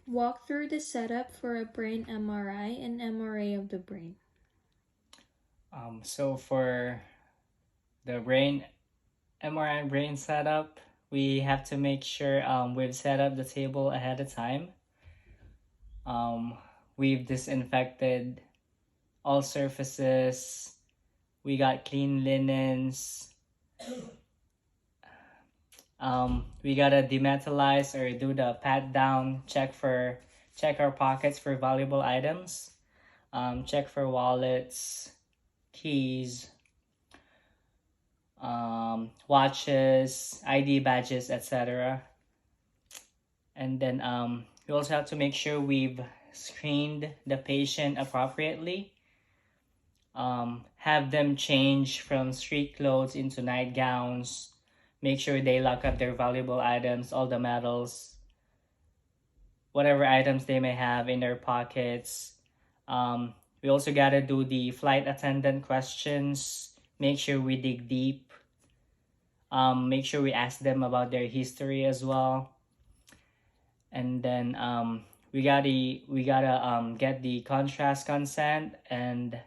Walk through the setup for a brain MRI and MRA of the brain. So for the brain MRI brain setup, we have to make sure we've set up the table ahead of time. Um, we've disinfected all surfaces. We got clean linens. We gotta demetalize or do the pat down, check our pockets for valuable items, check for wallets, keys, watches, ID badges, etc. And then we also have to make sure we've screened the patient appropriately. Have them change from street clothes into nightgowns. Make sure they lock up their valuable items, all the medals, whatever items they may have in their pockets. We also gotta do the flight attendant questions. Make sure we dig deep. Make sure we ask them about their history as well. And then we gotta get the contrast consent and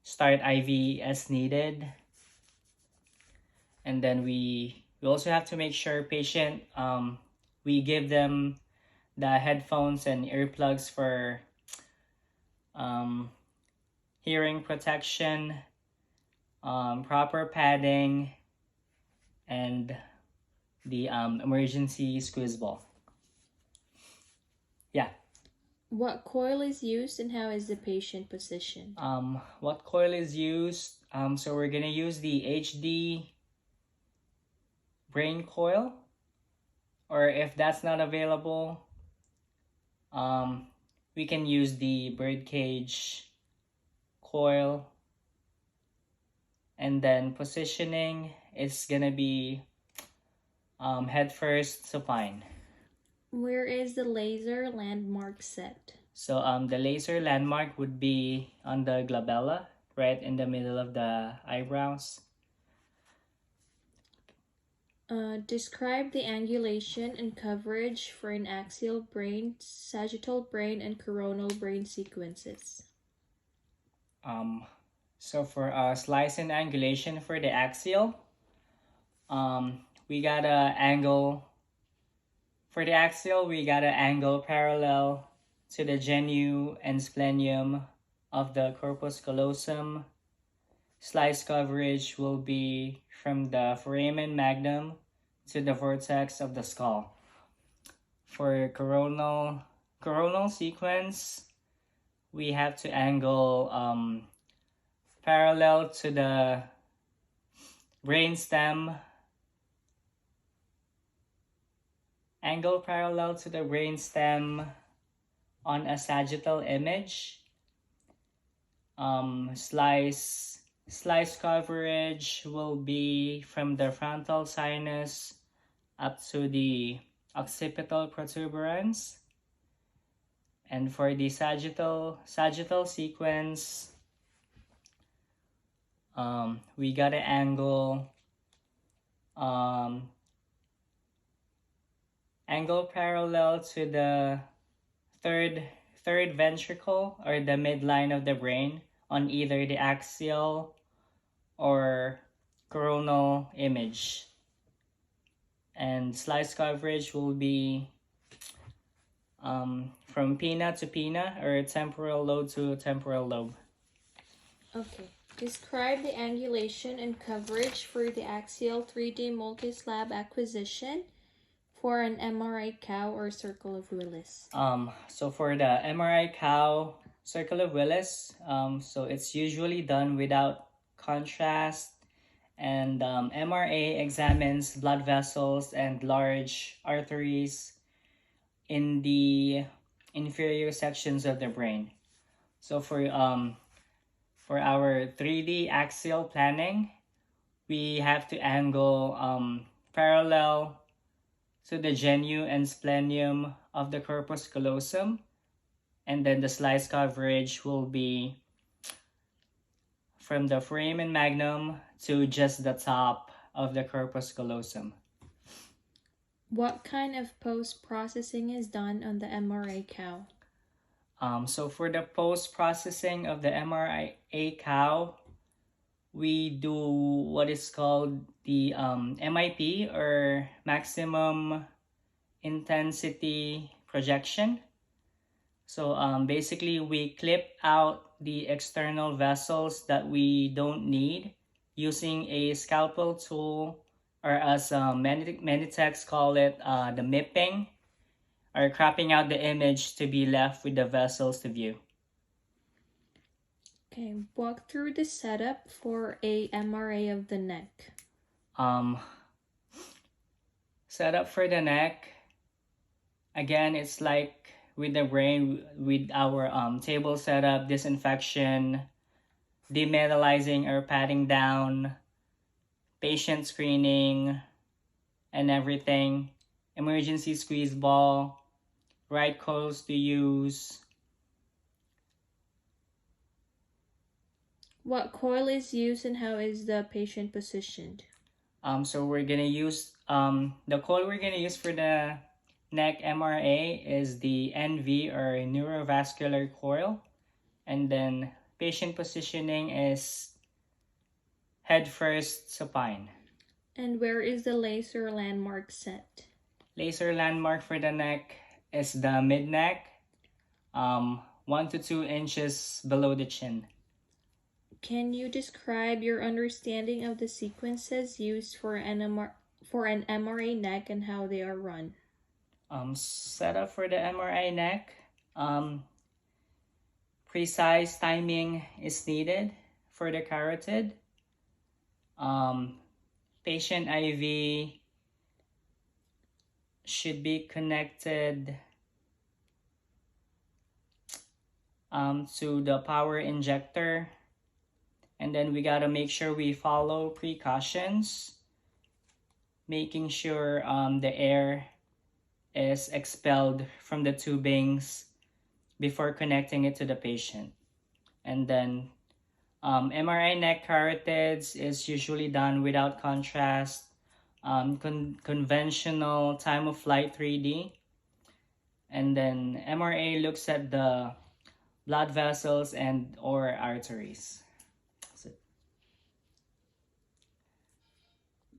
start IV as needed. And then we also have to make sure patient we give them the headphones and earplugs for um, hearing protection, proper padding, and the emergency squeeze ball. Yeah. What coil is used and how is the patient positioned? What coil is used? So we're gonna use the HD brain coil, or if that's not available, um, we can use the birdcage coil. And then positioning is gonna be head first supine. Where is the laser landmark set? So the laser landmark would be on the glabella, right in the middle of the eyebrows. Describe the angulation and coverage for an axial brain, sagittal brain, and coronal brain sequences. Um, so for slice and angulation for the axial, we gotta angle. For the axial, we gotta angle parallel to the genu and splenium of the corpus callosum. Slice coverage will be from the foramen magnum to the vortex of the skull. For coronal sequence, we have to angle parallel to the brainstem, on a sagittal image. Slice coverage will be from the frontal sinus up to the occipital protuberance. And for the sagittal sequence, we gotta angle parallel to the third ventricle or the midline of the brain on either the axial or coronal image. And slice coverage will be from pinna to pinna or temporal lobe to temporal lobe. Okay. Describe the angulation and coverage for the axial 3D multi-slab acquisition for an MRI cow or circle of Willis. So for the MRI cow circle of Willis, so it's usually done without contrast, and MRA examines blood vessels and large arteries in the inferior sections of the brain. So for our 3D axial planning, we have to angle parallel to the genu and splenium of the corpus callosum, and then the slice coverage will be from the foramen magnum to just the top of the corpus callosum. What kind of post-processing is done on the MRA cow? So for the post-processing of the MRI cow, we do what is called the MIP, or maximum intensity projection. So basically, we clip out the external vessels that we don't need using a scalpel tool, or as many techs call it, the mipping, or cropping out the image to be left with the vessels to view. Okay, walk through the setup for a MRA of the neck. Um, Setup for the neck. Again, it's like with the brain, with our table setup, disinfection, demetallizing or patting down, patient screening, and everything. Emergency squeeze ball, right coils to use. What coil is used and how is the patient positioned? So we're gonna use the coil we're gonna use for the neck MRA is the NV, or neurovascular coil, and then patient positioning is head first supine. And where is the laser landmark set? Laser landmark for the neck is the mid neck, 1 to 2 inches below the chin. Can you describe your understanding of the sequences used for an MRA neck and how they are run? Setup for the MRI neck. Precise timing is needed for the carotid. Patient IV should be connected to the power injector, and then we gotta make sure we follow precautions, making sure the air is expelled from the tubings before connecting it to the patient. And then MRI neck carotids is usually done without contrast, conventional time of flight 3D. And then MRA looks at the blood vessels and or arteries.